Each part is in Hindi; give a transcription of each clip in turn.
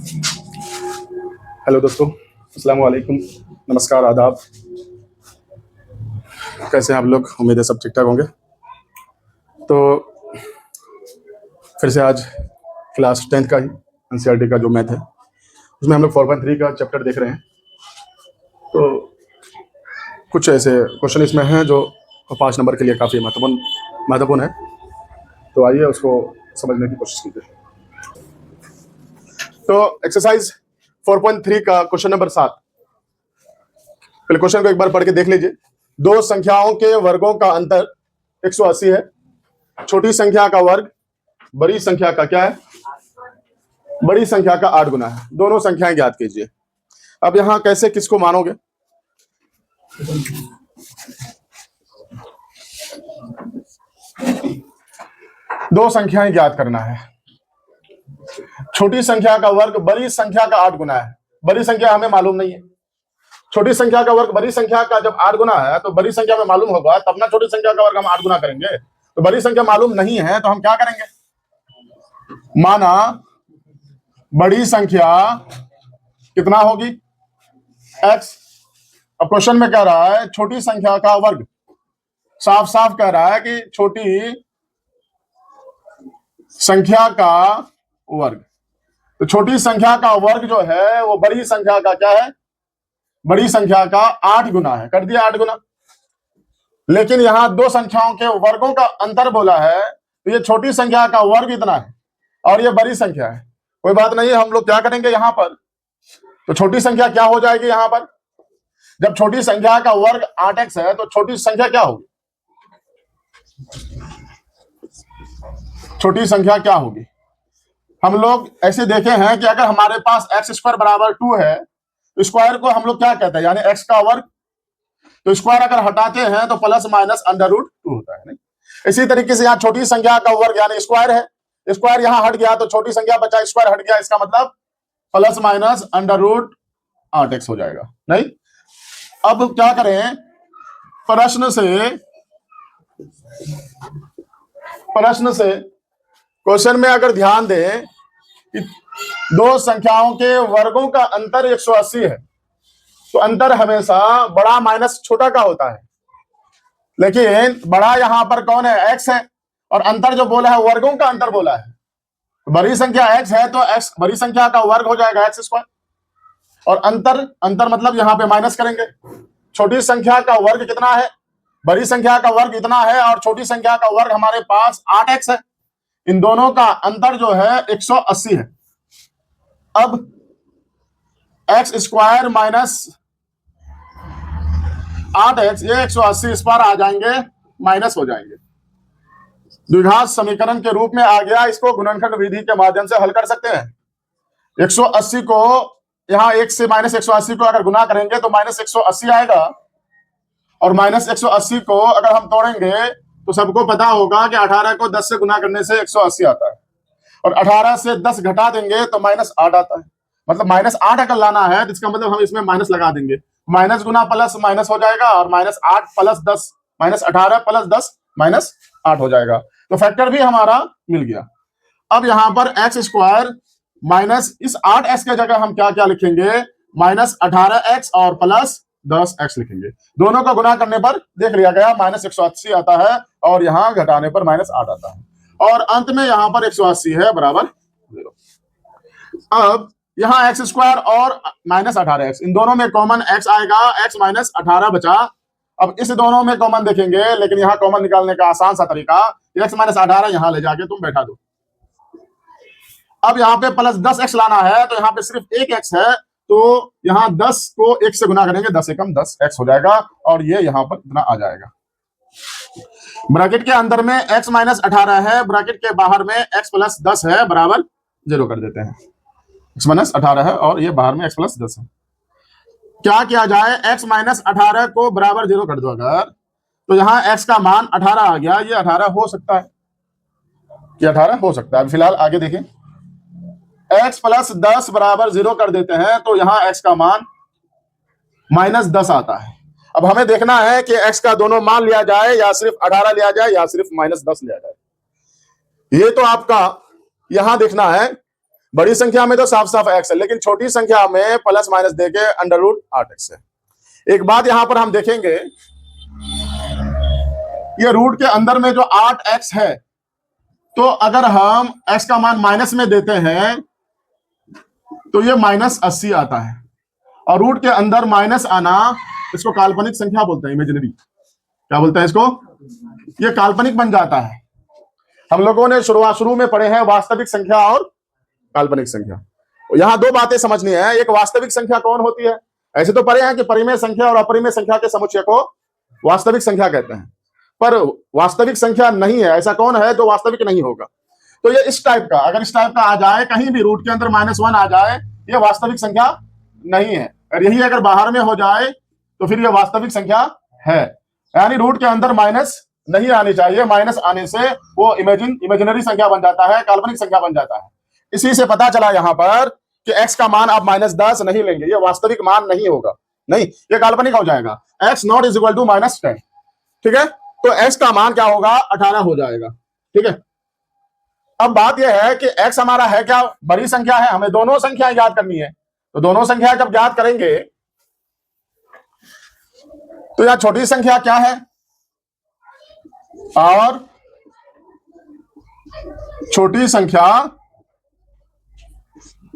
हेलो दोस्तों, अस्सलाम वालेकुम, नमस्कार, आदाब। कैसे हैं आप लोग? उम्मीद है सब ठीक ठाक होंगे। तो फिर से आज क्लास 10th का ही एनसीईआरटी का जो मैथ है उसमें हम लोग 4.3 का चैप्टर देख रहे हैं। तो कुछ ऐसे क्वेश्चन इसमें हैं जो 5 नंबर के लिए काफ़ी महत्वपूर्ण है। तो आइए उसको समझने की कोशिश कीजिए। तो एक्सरसाइज 4.3 का क्वेश्चन नंबर 7। पहले क्वेश्चन को एक बार पढ़ के देख लीजिए। दो संख्याओं के वर्गों का अंतर 180 है। छोटी संख्या का वर्ग बड़ी संख्या का क्या है? बड़ी संख्या का 8 गुना है। दोनों संख्याएं ज्ञात कीजिए। अब यहां कैसे किसको मानोगे? दो संख्याएं ज्ञात करना है। छोटी संख्या का वर्ग बड़ी संख्या का 8 गुना है। बड़ी संख्या हमें मालूम नहीं है। छोटी संख्या का वर्ग बड़ी संख्या का जब 8 गुना है तो बड़ी संख्या में मालूम होगा, तब ना छोटी संख्या का वर्ग हम 8 गुना करेंगे। तो बड़ी संख्या मालूम नहीं है तो हम क्या करेंगे? माना बड़ी संख्या कितना होगी? x। अब क्वेश्चन में कह रहा है छोटी संख्या का वर्ग। साफ साफ कह रहा है कि छोटी संख्या का वर्ग। तो छोटी संख्या का वर्ग जो है वो बड़ी संख्या का क्या है? बड़ी संख्या का 8 गुना है। कर दिया 8 गुना। लेकिन यहां दो संख्याओं के वर्गों का अंतर बोला है, तो ये छोटी संख्या का वर्ग इतना है और ये बड़ी संख्या है। कोई बात नहीं है, हम लोग क्या करेंगे यहां पर? तो छोटी संख्या क्या हो जाएगी यहां पर? जब छोटी संख्या का वर्ग 8x है तो छोटी संख्या क्या होगी? छोटी संख्या क्या होगी? हम लोग ऐसे देखे हैं कि अगर हमारे पास x² बराबर 2 है तो स्क्वायर को हम लोग क्या कहते हैं? यानी x का वर्ग। तो स्क्वायर अगर हटाते हैं तो प्लस माइनस √2 होता है। नहीं, इसी तरीके से यहाँ छोटी संख्या का वर्ग यानी स्क्वायर है। स्क्वायर यहां हट गया तो छोटी संख्या बचा, स्क्वायर हट गया, इसका मतलब प्लस माइनस √8x हो जाएगा। नहीं, अब क्या करें? प्रश्न से क्वेश्चन में अगर ध्यान दें कि दो संख्याओं के वर्गों का अंतर 180 है, तो अंतर हमेशा बड़ा माइनस छोटा का होता है। लेकिन बड़ा यहां पर कौन है? x है। और अंतर जो बोला है वर्गों का अंतर बोला है। तो बड़ी संख्या x है तो x बड़ी संख्या का वर्ग हो जाएगा x²। और अंतर मतलब यहां पे माइनस करेंगे। छोटी संख्या का वर्ग कितना है? बड़ी संख्या का वर्ग इतना है और छोटी संख्या का वर्ग हमारे पास 8x है। इन दोनों का अंतर जो है 180 है। अब x² माइनस 8x, ये 180 इस पर आ जाएंगे, माइनस हो जाएंगे। द्विघात समीकरण के रूप में आ गया। इसको गुणनखंड विधि के माध्यम से हल कर सकते हैं। 180 को यहां 1 से माइनस 180 को अगर गुना करेंगे तो माइनस 180 आएगा। और माइनस 180 को अगर हम तोड़ेंगे तो सबको पता होगा कि 18 को 10 से गुना करने से 180 आता है। और 18 से 10 घटा देंगे तो -8 आता है। मतलब -8 अगर लाना है तो इसका मतलब हम इसमें माइनस लगा देंगे। माइनस गुना प्लस माइनस हो जाएगा और -8 प्लस 10 -18 प्लस 10 -8 हो जाएगा। तो फैक्टर भी हमारा मिल गया। अब यहां पर x² माइनस इस 8x के जगह हम क्या क्या लिखेंगे? -18x और प्लस 10x लिखेंगे। दोनों का गुना करने पर देख लिया गया -180 आता है और यहां घटाने पर -8 आता है। और अंत में यहां पर 180 है बराबर 0। अब यहां x² और -18x, इन दोनों में कॉमन x आएगा। x -18 बचा। अब इस दोनों में कॉमन देखेंगे, लेकिन यहां कॉमन निकालने का आसान सा तरीका, x -18 यहां ले जाके तुम बैठा दो। अब यहाँ पे प्लस 10x लाना है तो यहाँ पे सिर्फ एक x है, तो यहाँ 10 को 1 से गुना करेंगे, 10 एकम 10x हो जाएगा और ये यहाँ पर इतना आ जाएगा। ब्रैकेट के अंदर में x -18 है, ब्रैकेट के बाहर में x + 10 है, बराबर 0 कर देते हैं। x -18 है और ये बाहर में x + 10 है। क्या किया जाए? x -18 को बराबर 0 कर दो अगर, तो यहाँ x का मान 18 आ गया। ये 18 हो सकता है, ये 18 हो सकता है। फिलहाल आगे देखें, x + 10 बराबर 0 कर देते हैं तो यहां x का मान -10 आता है। अब हमें देखना है कि x का दोनों मान लिया जाए या सिर्फ 18 लिया जाए या सिर्फ -10 लिया जाए। ये तो आपका यहां देखना है बड़ी संख्या में तो साफ साफ x है, लेकिन छोटी संख्या में प्लस माइनस देके अंडर रूट 8x है। एक बात यहां पर हम देखेंगे, ये रूट के अंदर में जो 8x है, तो अगर हम x का मान माइनस में देते हैं तो ये -80 आता है, और रूट के अंदर माइनस आना, इसको काल्पनिक संख्या बोलते हैं, इमेजिनरी। क्या बोलते हैं इसको? ये काल्पनिक बन जाता है। हम लोगों ने शुरू में पढ़े हैं वास्तविक संख्या और काल्पनिक संख्या। यहां दो बातें समझनी है। एक, वास्तविक संख्या कौन होती है? ऐसे तो पढ़े हैं कि परिमेय संख्या और अपरिमेय संख्या के समुच्चय को वास्तविक संख्या कहते हैं, पर वास्तविक संख्या नहीं है। ऐसा कौन है जो वास्तविक नहीं होगा? तो ये इस टाइप का, अगर इस टाइप का आ जाए, कहीं भी रूट के अंदर -1 आ जाए, ये वास्तविक संख्या नहीं है। और यही अगर बाहर में हो जाए तो फिर ये वास्तविक संख्या है। यानी रूट के अंदर माइनस नहीं आनी चाहिए, माइनस आने से वो इमेजिनरी संख्या बन जाता है, काल्पनिक संख्या बन जाता है। इसी से पता चला यहां पर कि x का मान आप -10 नहीं लेंगे, ये वास्तविक मान नहीं होगा, नहीं, ये काल्पनिक हो जाएगा। x not is equal to -10, ठीक है? तो x का मान क्या होगा? 18 हो जाएगा, ठीक है? अब बात यह है कि x हमारा है क्या? बड़ी संख्या है, हमें दोनों संख्याएं याद करनी है। तो दोनों संख्या जब याद करेंगे तो यहां छोटी संख्या क्या है और छोटी संख्या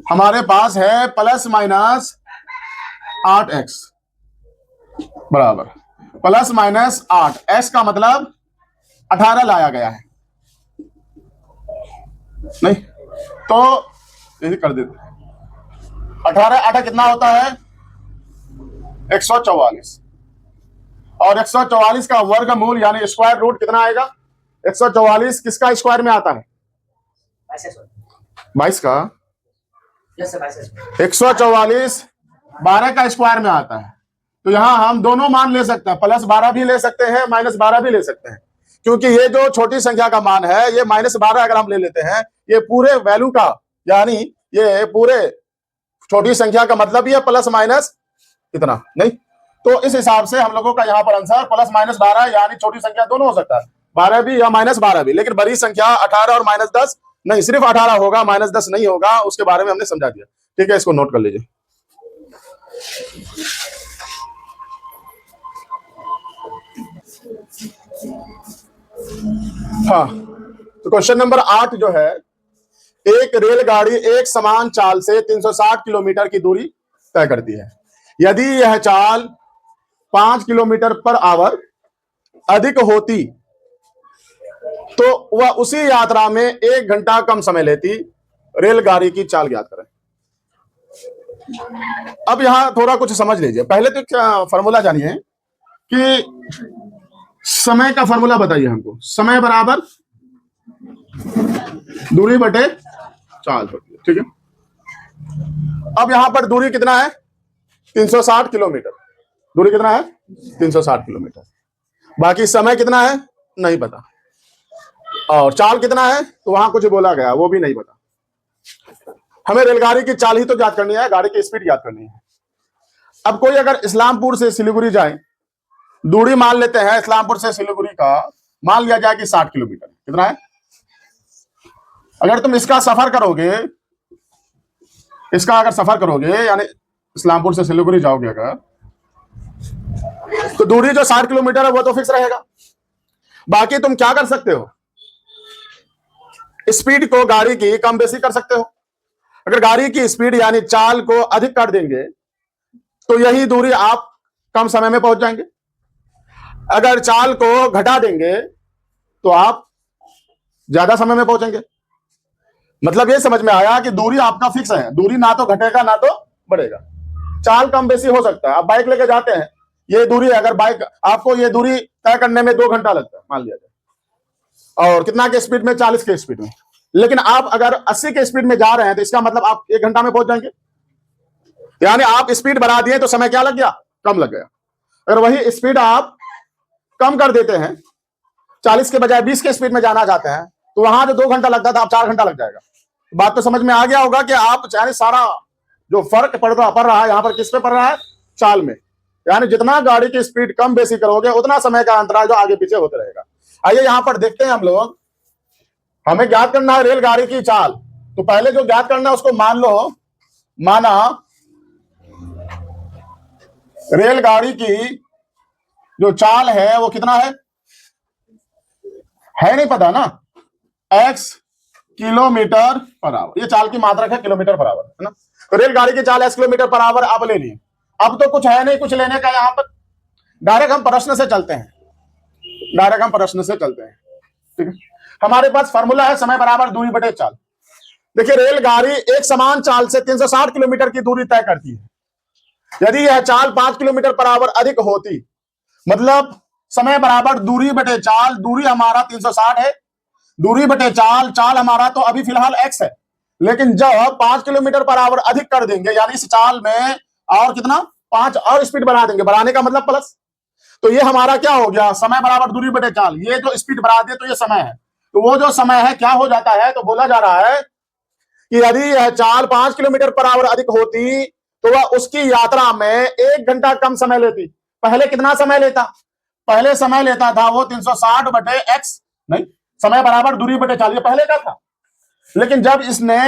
हमारे पास है ±8x बराबर ±8। x का मतलब 18 लाया गया है, नहीं तो यही कर देते। 18 कितना होता है? 144, और 144 का वर्गमूल यानी स्क्वायर रूट कितना आएगा? 144 किसका स्क्वायर में आता है? 22 का। 144 12 का स्क्वायर में आता है। तो यहां हम दोनों मान ले सकते हैं, +12 भी ले सकते हैं, -12 भी ले सकते हैं, क्योंकि ये जो छोटी संख्या का मान है, ये -12 अगर हम ले लेते हैं, ये पूरे वैल्यू का, यानी ये पूरे छोटी संख्या का मतलब ये प्लस माइनस कितना, नहीं। तो इस हिसाब से हम लोगों का यहाँ पर आंसर +-12 यानी छोटी संख्या दोनों हो सकता है, 12 भी या -12 भी, लेकिन बड़ी संख्या 18 और -10 नहीं, सिर्फ 18 होगा, -10 नहीं होगा। उसके बारे में हमने समझा दिया, ठीक है? इसको नोट कर लीजिए। हाँ, तो क्वेश्चन नंबर 8 जो है, एक रेलगाड़ी एक समान चाल से 360 किलोमीटर की दूरी तय करती है। यदि यह चाल 5 किलोमीटर पर आवर अधिक होती तो वह उसी यात्रा में 1 घंटा कम समय लेती। रेलगाड़ी की चाल ज्ञात करें। अब यहां थोड़ा कुछ समझ लीजिए। पहले तो फॉर्मूला जानिए कि समय का फॉर्मूला बताइए हमको। समय बराबर दूरी बटे चाल, ठीक है? अब यहां पर दूरी कितना है? 360 किलोमीटर। दूरी कितना है? 360 किलोमीटर। बाकी समय कितना है? नहीं पता। और चाल कितना है? तो वहां कुछ बोला गया, वो भी नहीं पता। हमें रेलगाड़ी की चाल ही तो याद करनी है, गाड़ी की स्पीड याद करनी है। अब कोई अगर इस्लामपुर से सिलीगुड़ी जाए, दूरी मान लेते हैं इस्लामपुर से सिलीगुड़ी का, मान लिया जाए कि 60 किलोमीटर। कितना है? अगर तुम इसका सफर करोगे, इसका अगर सफर करोगे यानी इस्लामपुर से सिलीगुड़ी जाओगे अगर, तो दूरी जो 60 किलोमीटर है वो तो फिक्स रहेगा। बाकी तुम क्या कर सकते हो? स्पीड को गाड़ी की कम बेसी कर सकते हो। अगर गाड़ी की स्पीड यानी चाल को अधिक कर देंगे तो यही दूरी आप कम समय में पहुंच जाएंगे। अगर चाल को घटा देंगे तो आप ज्यादा समय में पहुंचेंगे। मतलब ये समझ में आया कि दूरी आपका फिक्स है, दूरी ना तो घटेगा ना तो बढ़ेगा। चाल कम बेसी हो सकता है। आप बाइक लेके जाते हैं, ये दूरी, अगर बाइक आपको ये दूरी तय करने में 2 घंटा लगता है मान लिया जाए, और कितना के स्पीड में? 40 के स्पीड में। लेकिन आप अगर 80 के स्पीड में जा रहे हैं तो इसका मतलब आप 1 घंटा में पहुंच जाएंगे। यानी आप स्पीड बढ़ा दिए तो समय क्या लग गया? कम लग गया। अगर वही स्पीड आप कम कर देते हैं, 40 के बजाय 20 के स्पीड में जाना चाहते हैं, तो वहां जो 2 घंटा लगता था, आप 4 घंटा लग जाएगा। बात तो समझ में आ गया होगा कि आप चाहे सारा जो फर्क पड़ रहा है यहां पर किस पे पड़ रहा है? चाल में। यानी जितना गाड़ी की स्पीड कम बेसी करोगे उतना समय का अंतराल जो आगे पीछे होते रहेगा। आइए यहां पर देखते हैं हम लोग, हमें ज्ञात करना है रेलगाड़ी की चाल। तो पहले जो ज्ञात करना है उसको मान लो, माना रेलगाड़ी की जो चाल है वो कितना है नहीं पता ना, x किलोमीटर पर आवर, ये चाल की मात्रक है किलोमीटर पर आवर, है ना। तो रेलगाड़ी की चाल x किलोमीटर पर आवर अब ले लिए। अब तो कुछ है नहीं कुछ लेने का यहां पर, डायरेक्ट हम प्रश्न से चलते हैं, ठीक है। हमारे पास फॉर्मूला है समय बराबर दूरी बटे चाल। देखिए रेलगाड़ी एक समान चाल से 360 किलोमीटर की दूरी तय करती है। यदि यह चाल 5 किलोमीटर पर आवर अधिक होती, मतलब समय बराबर दूरी बटे चाल, दूरी हमारा 360 है, दूरी बटे चाल, चाल हमारा तो अभी फिलहाल x है, लेकिन जब 5 किलोमीटर पर आवर अधिक कर देंगे, यानी इस चाल में और कितना 5 और स्पीड बढ़ा देंगे, बढ़ाने का मतलब प्लस, तो ये हमारा क्या हो गया, समय बराबर दूरी बटे चाल, ये जो स्पीड बढ़ा दे तो ये समय है, तो वो जो समय है क्या हो जाता है, तो बोला जा रहा है कि यदि यह चाल 5 किलोमीटर पर आवर अधिक होती तो वह उसकी यात्रा में 1 घंटा कम समय लेती। पहले कितना समय लेता, पहले समय लेता था वो 360 बटे x, नहीं समय बराबर दूरी बटे चाल, ये पहले का था, लेकिन जब इसने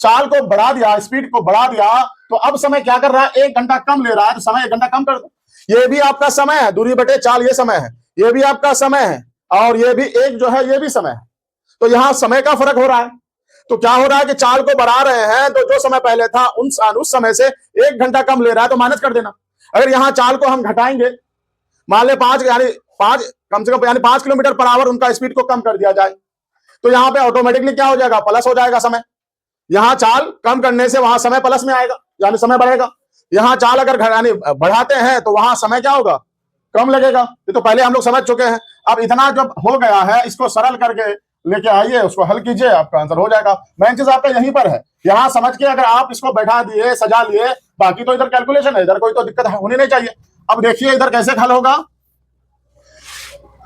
चाल को बढ़ा दिया, स्पीड को बढ़ा दिया, तो अब समय क्या कर रहा है, 1 घंटा कम ले रहा है, तो समय 1 घंटा कम कर दो। ये भी आपका समय है, दूरी बटे चाल ये समय है, ये भी आपका समय है, और ये भी एक जो है ये भी समय है, तो यहां समय का फर्क हो रहा है। तो क्या हो रहा है कि चाल को बढ़ा रहे हैं, तो जो समय पहले था उस समय से 1 घंटा कम ले रहा है, तो माइनस कर देना। अगर यहां चाल को हम घटाएंगे, मान ले 5 यानी 5 कम से कम यानी 5 किलोमीटर पर आवर उनका स्पीड को कम कर दिया जाए, तो यहां पे ऑटोमेटिकली क्या हो जाएगा, प्लस हो जाएगा समय। यहां चाल कम करने से वहां समय प्लस में आएगा, यानी समय बढ़ेगा। यहां चाल अगर यानी बढ़ाते हैं तो वहां समय क्या होगा, कम लगेगा। ये तो पहले हम लोग समझ चुके हैं। अब इतना जब हो गया है, इसको सरल करके लेके आइए, उसको हल कीजिए, आपका आंसर हो जाएगा। मेन चीज आपका यहीं पर है, यहां समझ के अगर आप इसको बैठा दिए, सजा लिए, बाकी तो इधर कैलकुलेशन है, इधर कोई तो दिक्कत होनी नहीं चाहिए। अब देखिए इधर कैसे हल होगा,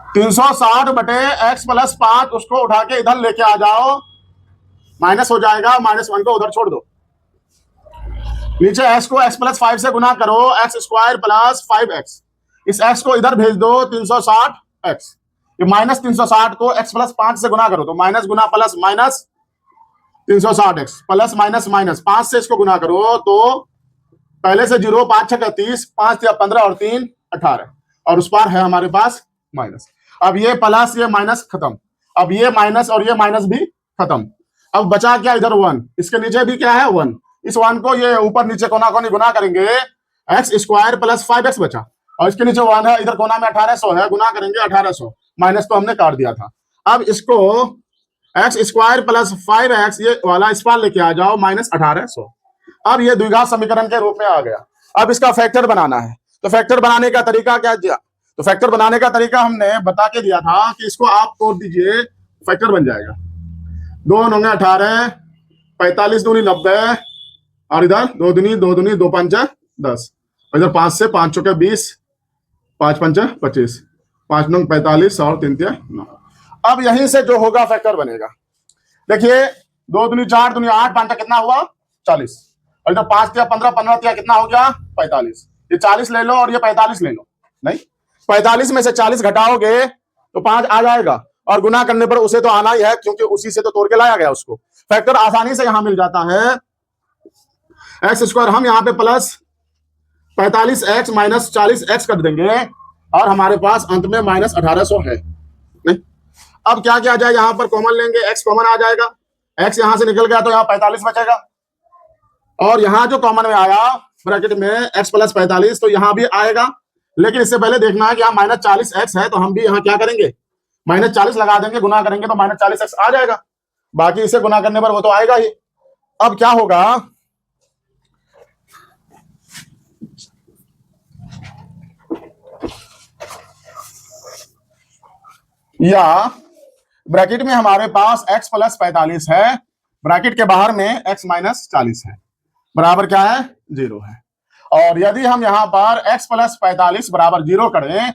360 बटे x प्लस 5, उसको उठा के इधर लेके आ जाओ, माइनस हो जाएगा, -1 को उधर छोड़ दो, नीचे x को x प्लस 5 से गुना करो, x स्क्वायर प्लस 5x, इस x को इधर भेज दो 360x, ये -360 को x प्लस 5 से गुना करो, तो माइनस गुना plus minus 360x plus minus minus 5 से इसको गुना करो, तो पहले से 0, 5 6 30, 5 या 15 और 3 18, और उस पर है हमारे पास माइनस। अब ये प्लस ये माइनस खत्म, अब ये माइनस और ये माइनस भी खत्म। अब बचा क्या, इधर 1, इसके नीचे भी क्या है 1, इस 1 को ये ऊपर नीचे कोना कोनी गुना करेंगे, x स्क्वायर प्लस 5x बचा, और इसके नीचे 1 है, इधर कोना में 1800 है, गुना करेंगे 1800, माइनस तो हमने काट दिया था। अब इसको x स्क्वायर प्लस 5x ये वाला इस पार लेके आ जाओ, -1800। अब ये द्विघात समीकरण के रूप में आ गया। अब इसका फैक्टर बनाना है, तो फैक्टर बनाने का तरीका क्या दिया, तो फैक्टर बनाने का तरीका हमने बता के दिया था कि इसको आप तोड़ दीजिए, फैक्टर बन जाएगा 2 9 18, 45 दूनी 90, और इधर 2 दूनी 2 दूनी 2 5 10, और इधर 5 से 5 चौके 20, 5 5 25, 5 9 45 और 3 3 9। अब यहीं से जो होगा फैक्टर बनेगा, देखिए 2 दूनी 4 दूनी 8, 5 कितना हुआ 40, और इधर 5 या 15 15 कितना हो गया 45, ये 40 ले लो और ये 45 ले लो, नहीं 45 में से 40 घटाओगे तो 5 आ जाएगा, और गुना करने पर उसे तो आना ही है, क्योंकि उसी से तो तोड़ के लाया गया उसको। फैक्टर आसानी से यहां मिल जाता है, एक्स स्क्वायर हम यहां पे प्लस 45x माइनस 40x कर देंगे, और हमारे पास अंत में -1800 है। नहीं, अब क्या किया जाए, यहां पर कॉमन लेंगे, x कॉमन आ जाएगा, x यहां से निकल गया तो यहां 45 बचेगा, और यहां जो कॉमन में आया ब्रैकेट में x प्लस 45, तो यहां भी आएगा, लेकिन इससे पहले देखना है कि यहाँ -40x है, तो हम भी यहाँ क्या करेंगे -40 लगा देंगे, गुना करेंगे तो -40x आ जाएगा, बाकी इसे गुना करने पर वो तो आएगा ही। अब क्या होगा, या ब्रैकेट में हमारे पास x प्लस 45 है, ब्रैकेट के बाहर में x माइनस 40 है, बराबर क्या है 0 है। और यदि हम यहां पर x प्लस 45 बराबर 0 करें,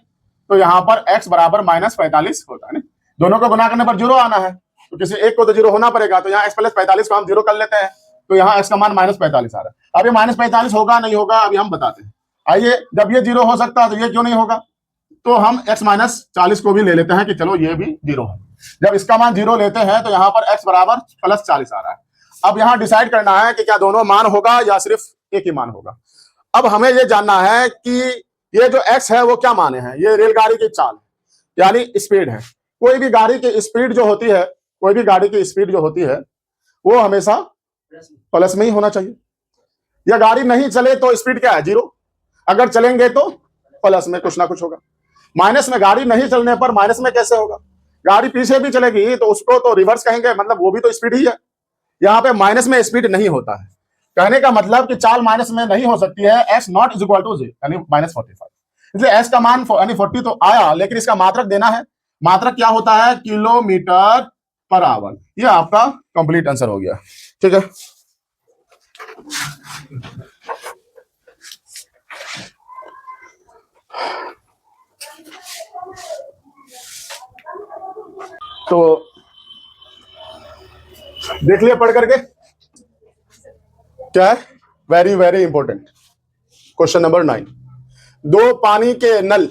तो यहां पर x बराबर -45 होता है ना, दोनों को गुना करने पर 0 आना है, तो किसी एक को तो 0 होना पड़ेगा, तो यहाँ x प्लस 45 को हम 0 कर लेते हैं, तो यहाँ x का मान -45 आ रहा है। अब ये -45 होगा नहीं होगा अभी हम बताते हैं। आइए, जब ये 0 हो सकता है तो ये क्यों नहीं होगा, तो हम x माइनस 40 को भी ले लेते हैं कि चलो ये भी 0 है। जब इसका मान 0 लेते हैं तो यहाँ पर x बराबर +40 आ रहा है। अब यहां डिसाइड करना है कि क्या दोनों मान होगा या सिर्फ एक ही मान होगा। अब हमें यह जानना है कि ये जो x है वो क्या माने हैं, ये रेलगाड़ी की चाल यानी स्पीड है। कोई भी गाड़ी की स्पीड जो होती है, कोई भी गाड़ी की स्पीड जो होती है वो हमेशा प्लस में ही होना चाहिए। या गाड़ी नहीं चले तो स्पीड क्या है, 0। अगर चलेंगे तो प्लस में कुछ ना कुछ होगा। माइनस में गाड़ी नहीं चलने पर माइनस में कैसे होगा? गाड़ी पीछे भी चलेगी तो उसको तो रिवर्स कहेंगे, मतलब वो भी तो स्पीड ही है। यहाँ पे माइनस में स्पीड नहीं होता है। कहने का मतलब कि चाल माइनस में नहीं हो सकती है। x not is equal to G यानी -45। इसलिए s का मान यानी 40 तो आया, लेकिन इसका मात्रक देना है। मात्रक क्या होता है? Kilometre per hour. ये आपका कंप्लीट आंसर हो गया। ठीक है, तो देख लिया पढ़ करके क्या है। Very very important question number 9। 2 पानी के नल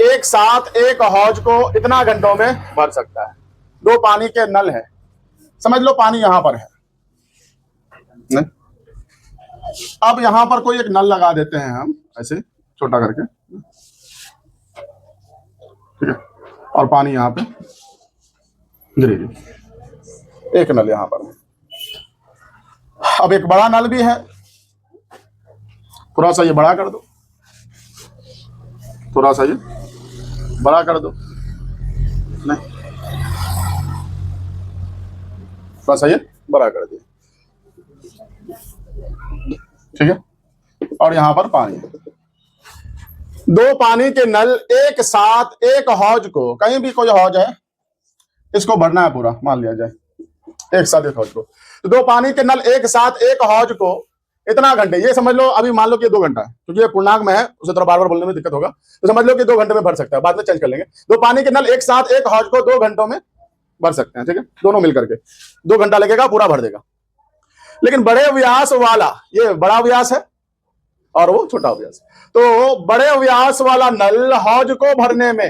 एक साथ एक हौज को इतना घंटों में भर सकता है। 2 पानी के नल है, समझ लो पानी यहां पर है नहीं? अब यहां पर कोई एक नल लगा देते हैं हम ऐसे छोटा करके, ठीक है, और पानी यहां पे गिरेगी। एक नल यहां पर है। अब एक बड़ा नल भी है, थोड़ा सा ये बड़ा कर दो, थोड़ा सा ये बड़ा कर दो, नहीं थोड़ा सा ये बड़ा कर दिया, ठीक है। और यहां पर पानी। 2 पानी के नल एक साथ एक हौज को, कहीं भी कोई हौज है इसको भरना है पूरा, मान लिया जाए एक साथ एक हौज को। तो 2 पानी के नल एक साथ एक हौज को इतना घंटे, ये समझ लो अभी मान लो कि 2 घंटा है, क्योंकि ये पूर्णांक में है उसे थोड़ा बार बार बोलने में दिक्कत होगा, तो समझ लो कि 2 घंटे में भर सकता है, बाद में चेंज कर लेंगे। 2 पानी के नल एक साथ एक हौज को 2 घंटों में भर सकते हैं, ठीक है, दोनों मिलकर के 2 घंटा लगेगा, पूरा भर देगा। लेकिन बड़े व्यास वाला, ये बड़ा व्यास है और वो छोटा व्यास, तो बड़े व्यास वाला नल हौज को भरने में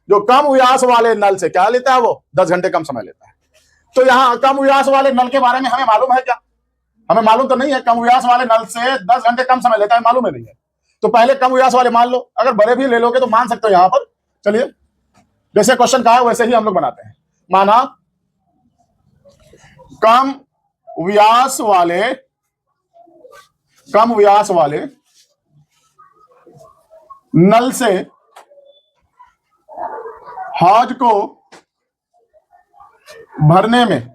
जो कम व्यास वाले नल से क्या लेता है, वो 10 घंटे कम समय लेता है। तो यहां कम व्यास वाले नल के बारे में हमें मालूम है क्या? हमें मालूम तो नहीं है। कम व्यास वाले नल से 10 घंटे कम समय लेता है, मालूम है नहीं है। तो पहले कम व्यास वाले मान लो, अगर बड़े भी ले लोगे तो मान सकते हो यहां पर। चलिए, जैसे क्वेश्चन का है वैसे ही हम लोग बनाते हैं। माना कम व्यास वाले नल से हौज को भरने में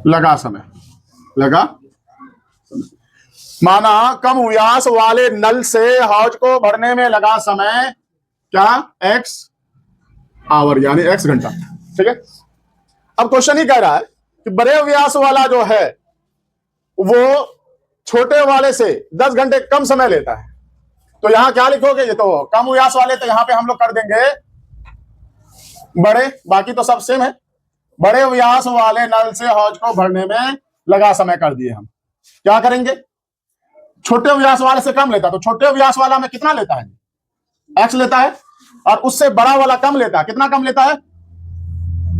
लगा समय, माना कम व्यास वाले नल से हौज को भरने में लगा समय क्या? x आवर यानी x घंटा, ठीक है। अब क्वेश्चन ही कह रहा है कि बड़े व्यास वाला जो है वो छोटे वाले से 10 घंटे कम समय लेता है। तो यहां क्या लिखोगे? ये तो कम व्यास वाले, तो यहां पे हम लोग कर देंगे बड़े, बाकी तो सब सेम है। बड़े व्यास वाले नल से हौज को भरने में लगा समय कर दिए हम। क्या करेंगे? छोटे व्यास वाले से कम लेता, तो छोटे व्यास वाला में कितना लेता है? x लेता है, और उससे बड़ा वाला कम लेता है। कितना कम लेता है?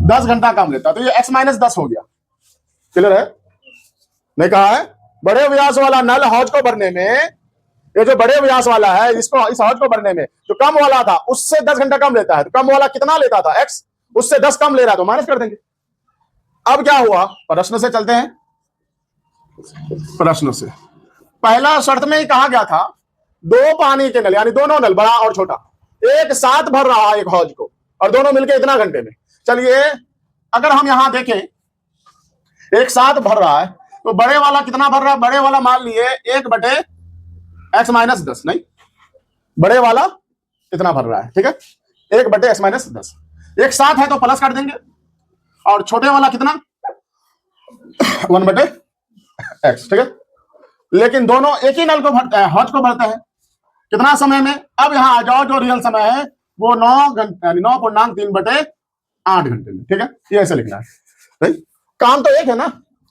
10 घंटा कम लेता है। तो ये x - 10 हो गया। क्लियर है? नहीं कहा है बड़े व्यास वाला नल हौज को भरने में, ये जो बड़े व्यास वाला है इसको, इस हौज को भरने में जो कम वाला था उससे 10 घंटा कम लेता है। तो कम वाला कितना लेता था? x, उससे 10 कम ले रहा है, तो माइनस कर देंगे। अब क्या हुआ? प्रश्न से चलते हैं। प्रश्न से पहला शर्त में ही कहा गया था 2 पानी के नल यानी दोनों नल बड़ा और छोटा एक साथ भर रहा है एक हौज को, और दोनों मिलकर इतना घंटे में। चलिए अगर हम यहां देखें एक साथ भर रहा है, तो बड़े वाला कितना भर रहा है? बड़े वाला मान लिए 1/x - 10, नहीं, बड़े वाला इतना भर रहा है, ठीक है, 1/x - 10। एक साथ है तो प्लस कर देंगे, और छोटे वाला कितना? 1/x, ठीक है। लेकिन दोनों एक ही नल को भरते हैं, हौज को भरते हैं। कितना समय में? अब यहां आ जाओ, जो रियल समय है वो 9 घंटे यानी 9.3/8 घंटे में, ठीक है। ये ऐसे लिखना है। काम तो एक है ना,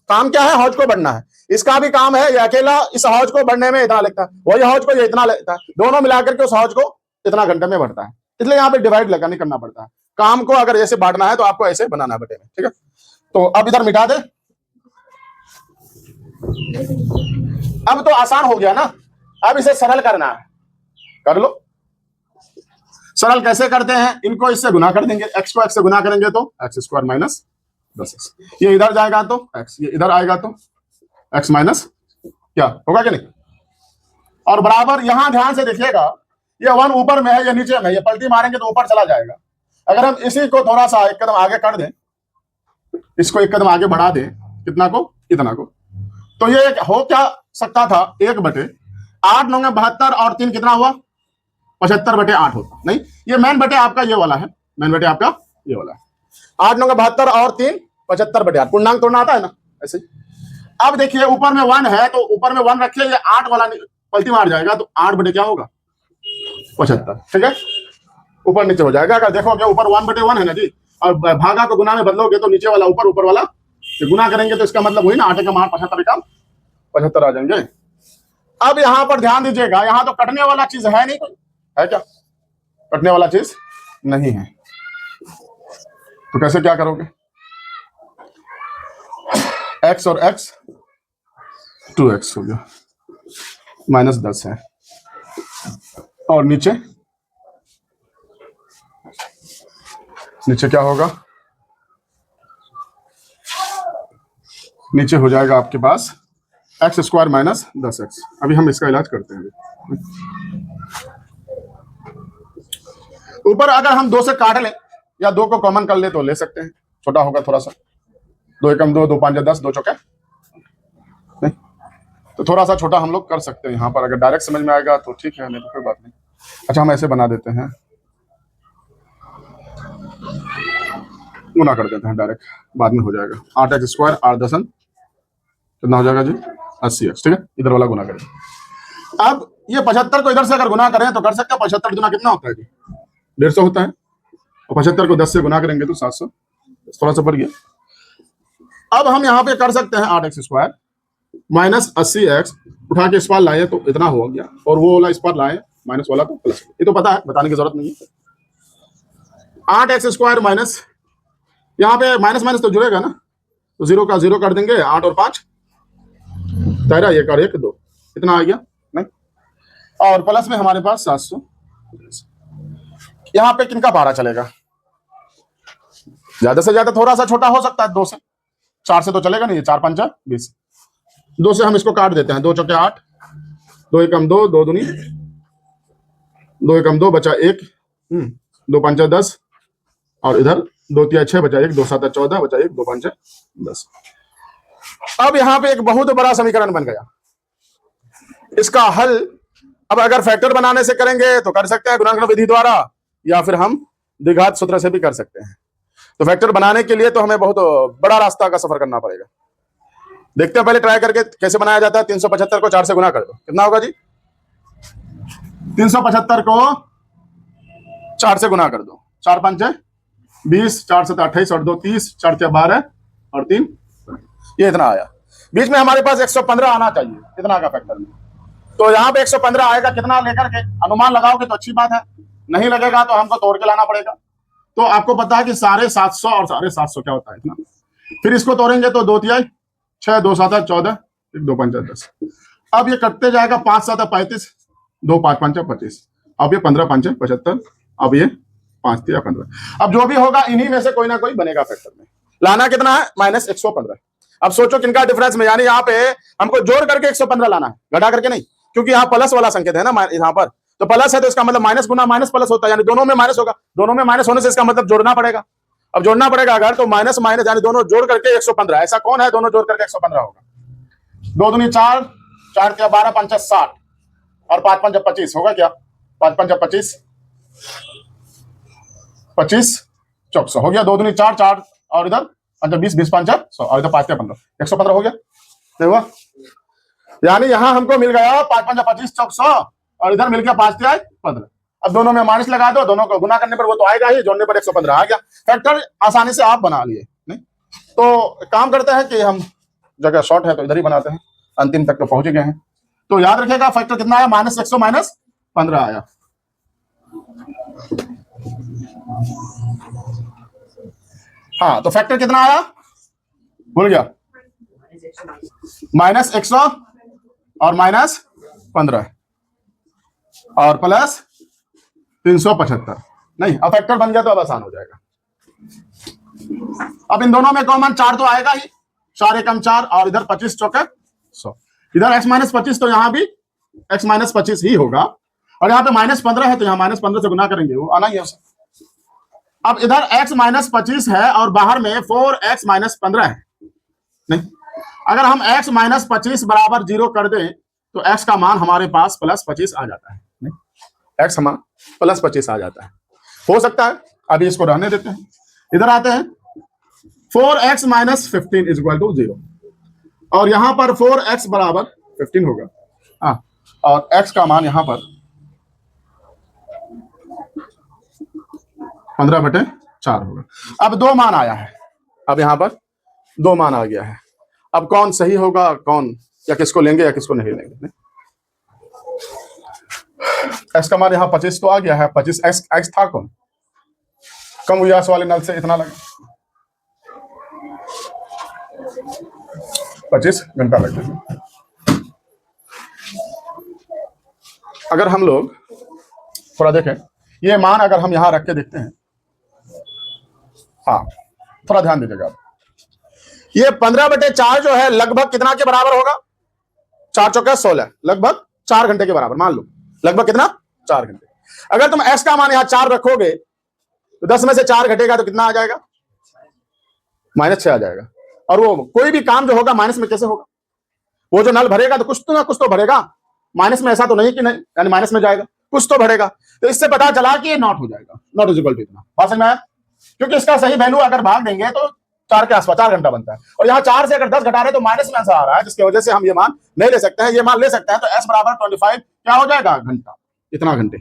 काम क्या है? हौज को बढ़ना है। इसका भी काम है, ये अकेला इस हौज को बढ़ने में इतना लगता है, वही हौज को ये इतना लगता है, दोनों मिलाकर के उस हौज को इतना घंटे में बढ़ता है। इसलिए यहाँ पे डिवाइड नहीं करना पड़ता है। काम को अगर ऐसे बांटना है तो आपको ऐसे बनाना है बटे में, ठीक है। तो अब इधर मिटा दे, अब तो आसान हो गया ना। अब इसे सरल करना है, कर लो। सरल कैसे करते हैं, इनको इससे गुना कर देंगे, x को x से गुना करेंगे तो x स्क्वायर माइनस 10x, ये इधर जाएगा तो x, ये इधर आएगा तो x माइनस क्या होगा कि नहीं। और बराबर यहां ध्यान से देखिएगा, ये 1 ऊपर में है, ये नीचे में है, ये पलटी मारेंगे तो ऊपर चला जाएगा। अगर हम इसी को थोड़ा सा एक कदम आगे कर दें, इसको एक कदम आगे बढ़ा दें, कितना को, इतना को, तो ये हो क्या सकता था, 1/8 9 72 और 3 कितना हुआ, 75/8 होता। नहीं, ये मेन बटे आपका ये वाला है, मेन बटे आपका ये वाला है। 8 9 72 और 3 75/8, पूर्णांक तोड़ना आता है ना ऐसे। अब देखिए ऊपर में 1 है तो ऊपर में 1 रखिए, ये 8 वाला पलटी मार जाएगा तो 8 बटे क्या होगा 75, ठीक है, ऊपर नीचे हो जाएगा। अगर देखोगे ऊपर 1/1 है ना जी, और भागा को गुना में बदलोगे तो नीचे वाला ऊपर, ऊपर वाला गुना करेंगे तो इसका मतलब वही ना, 8 का मान 75 का 75 आ जाएंगे। अब यहां पर ध्यान दीजिएगा, यहां तो कटने वाला चीज है नहीं, कोई है क्या, कटने वाला चीज नहीं है, तो कैसे क्या करोगे, x और x 2x हो गया, -10 है, और नीचे क्या होगा, नीचे हो जाएगा आपके पास x स्क्वायर माइनस 10x। अभी हम इसका इलाज करते हैं। ऊपर अगर हम 2 से काट लें या 2 को कॉमन कर ले तो ले सकते हैं, छोटा होगा थोड़ा सा, 2 एकम 2, 2 5 10, 2 चौके नहीं, तो थोड़ा सा छोटा हम लोग कर सकते हैं यहाँ पर। अगर डायरेक्ट समझ में आएगा तो ठीक है, नहीं तो कोई बात नहीं। अच्छा, हम ऐसे बना देते हैं, गुना कर देते हैं डायरेक्ट, बाद में हो जाएगा। 8x स्क्वायर 8 10 कितना हो जाएगा जी 80x, ठीक है, इधर वाला गुना करें। अब ये 75 को इधर से अगर गुना करें तो कर सकते हैं, 75 गुना कितना होता है जी 150 होता है, और 75 को 10 से गुना करेंगे तो 700, थोड़ा सा बढ़ गया। अब हम यहाँ पे कर सकते हैं 8x स्क्वायर माइनस 80x, उठा के इस पार लाए तो इतना हो गया, और वो वाला इस पार लाए माइनस वाला तो प्लस, ये तो पता है, बताने की जरूरत नहीं है। 8x स्क्वायर माइनस, यहाँ पे माइनस माइनस तो जुड़ेगा ना, तो 0 का 0 कर देंगे, 8 और 5 13, 1 और 1 2, इतना आ गया नहीं, और प्लस में हमारे पास 700। यहाँ पे किनका पारा चलेगा, ज्यादा से ज्यादा थोड़ा सा छोटा हो सकता है, 2 से 4 से तो चलेगा नहीं, 4 5 20, 2 से हम इसको काट देते हैं, 2 चौके 8, 2 एकम 2, 2 दूनी 2 एकम 2 बचा 1, 2 5 10, और इधर 2 3 6 बचा 1, 2 7 14 बचा 1, 2 5 10। अब यहाँ पे एक बहुत बड़ा समीकरण बन गया, इसका हल अब अगर फैक्टर बनाने से करेंगे तो कर सकते हैं गुणांकन विधि द्वारा, या फिर हम द्विघात सूत्र से भी कर सकते हैं। तो फैक्टर बनाने के लिए तो हमें बहुत बड़ा रास्ता का सफर करना पड़ेगा। देखते हैं पहले ट्राई करके कैसे बनाया जाता है। 375 को 4 से गुना कर दो, कितना होगा जी 375 को 4 से गुना कर दो, 4 5 20, 4 7 28 और 2 30, 4 4 12 और 3, ये इतना आया। बीच में हमारे पास 115 आना चाहिए, कितना का फैक्टर में, तो यहाँ पे 115 आएगा, कितना लेकर के अनुमान लगाओगे तो अच्छी बात है, नहीं लगेगा तो हमको तोड़ के लाना पड़ेगा। तो आपको पता है कि 750 और 750 क्या होता है इतना, फिर इसको तोड़ेंगे तो 2 3 6, 2 7 14, 1 2 5 10, अब ये कटते जाएगा, 5 7 35, 2 5 5 25, अब ये 15 5 75, अब ये 5 3 15। अब जो भी होगा इन्हीं में से कोई ना कोई बनेगा फैक्टर में। लाना कितना है -115। अब सोचो किनका डिफरेंस में, यानी यहाँ पे हमको जोड़ करके 115 लाना है, घटा करके नहीं, क्योंकि यहाँ प्लस वाला संकेत है ना, यहाँ पर तो प्लस है तो इसका मतलब माइनस गुना माइनस प्लस होता है, यानी दोनों में माइनस होगा, दोनों में माइनस होने से इसका मतलब जोड़ना पड़ेगा। अब जोड़ना पड़ेगा अगर, तो माइनस माइनस यानी दोनों जोड़ करके 115, ऐसा कौन है दोनों जोड़ करके 115 होगा, 2 दूनी 4, 4 क्या 12 5 60 और 5 5 25 होगा क्या, 5 5 25 25 400 हो गया, 2 दूनी 4 4 और इधर 5 20 20 5 100 और इधर 5 15 115 हो गया, नहीं हुआ, यानी यहां हमको मिल गया 5 5 25 400 और इधर मिल गया 5 3 15। अब दोनों में माइनस लगा दो, दोनों को गुना करने पर वो तो आएगा ही, जोड़ने पर 115 आ गया। फैक्टर आसानी से आप बना लिए, नहीं तो काम करते हैं कि हम जगह शॉर्ट है तो इधर ही बनाते हैं, अंतिम तक तो पहुंच गए हैं। तो याद रखिएगा फैक्टर कितना आया, -100 -15 आया। हाँ, तो फैक्टर कितना आया, भूल गया, -100 और -15 और प्लस 375। नहीं, अब फैक्टर बन गया तो अब आसान हो जाएगा। अब इन दोनों में कॉमन 4 तो आएगा ही, 4 एकम 4 और इधर 25 चौके 100, इधर x-25 तो यहां भी x-25 ही होगा, और यहाँ पे -15 है तो यहाँ -15 से गुना करेंगे, वो आना ही है। अब इधर x-25 है और बाहर में 4x-15 है। नहीं, अगर हम x-25 बराबर 0 कर दें तो x का मान हमारे पास +25 आ जाता है। नहीं, x हमारा +25 आ जाता है, हो सकता है। अभी इसको रहने देते हैं, इधर आते हैं, 4x-15 = 0 और यहां पर 4x बराबर 15 होगा। हाँ, और x का मान यहां पर 15/4 होगा। अब 2 मान आया है, अब यहां पर 2 मान आ गया है। अब कौन सही होगा, कौन या किसको लेंगे या किसको नहीं लेंगे। x का मान यहां 25 तो आ गया है, 25 x था कौन, कम व्यास वाले नल से इतना लगा, 25 घंटा लग गया। अगर हम लोग थोड़ा देखें, ये मान अगर हम यहां रख के देखते हैं, हाँ थोड़ा ध्यान दीजिएगा, ये 15/4 जो है लगभग कितना के बराबर होगा, 4 चौके 16, लगभग 4 घंटे के बराबर मान लो, लगभग कितना 4 घंटे। अगर तुम x का मान यहां 4 रखोगे तो 10 में से 4 घटेगा तो कितना आ जाएगा, -6 आ जाएगा। और वो कोई भी काम जो होगा माइनस में कैसे होगा, वो जो नल भरेगा तो कुछ तो ना कुछ तो भरेगा, माइनस में ऐसा तो नहीं कि नहीं, यानी माइनस में जाएगा, कुछ तो भरेगा। तो इससे पता चला कि ये नॉट हो जाएगा, नॉट इक्वल टू इतना। बात समझ में आया, क्योंकि इसका सही वैल्यू अगर भाग देंगे तो 4 के आसपास 4 घंटा बनता है, और यहाँ 4 से अगर 10 घटा रहे तो माइनस में आंसर आ रहा है, जिसकी वजह से हम ये मान नहीं ले सकते हैं। ये मान ले सकते हैं तो s बराबर 25 क्या हो जाएगा, घंटा, इतना घंटे।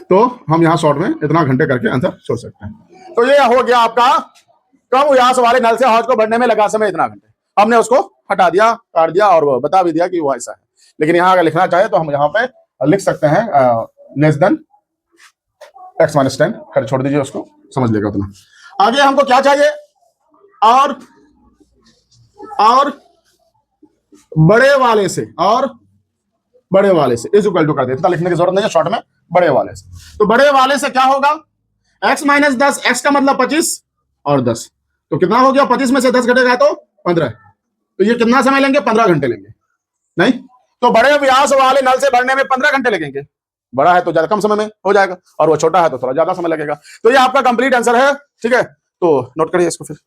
तो हम यहाँ शॉर्ट में इतना घंटे करके आंसर छोड़ सकते हैं। तो ये हो गया आपका कम व्यास वाले नल से हौज को भरने में लगा समय इतना घंटे। हमने उसको हटा दिया, काट दिया और वो बता भी दिया कि वो ऐसा है। लेकिन यहाँ अगर लिखना चाहे तो हम यहाँ पे लिख सकते हैं लेस देन x-10। खैर छोड़ दीजिए, उसको समझ लेगा उतना। आगे हमको क्या चाहिए, और बड़े वाले से, और बड़े वाले से इज इक्वल टू कर दे, इतना लिखने की जरूरत नहीं है, शॉर्ट में बड़े वाले से। तो बड़े वाले से क्या होगा, x-10, x का मतलब 25 और 10, तो कितना हो गया, 25 में से 10 घटेगा तो 15, तो ये कितना समय लेंगे, 15 घंटे लेंगे। नहीं, तो बड़े व्यास वाले नल से भरने में 15 घंटे लगेंगे, बड़ा है तो ज्यादा कम समय में हो जाएगा, और वो छोटा है तो थोड़ा ज्यादा समय लगेगा। तो ये आपका कंप्लीट आंसर है, ठीक है। तो नोट करिए इसको फिर।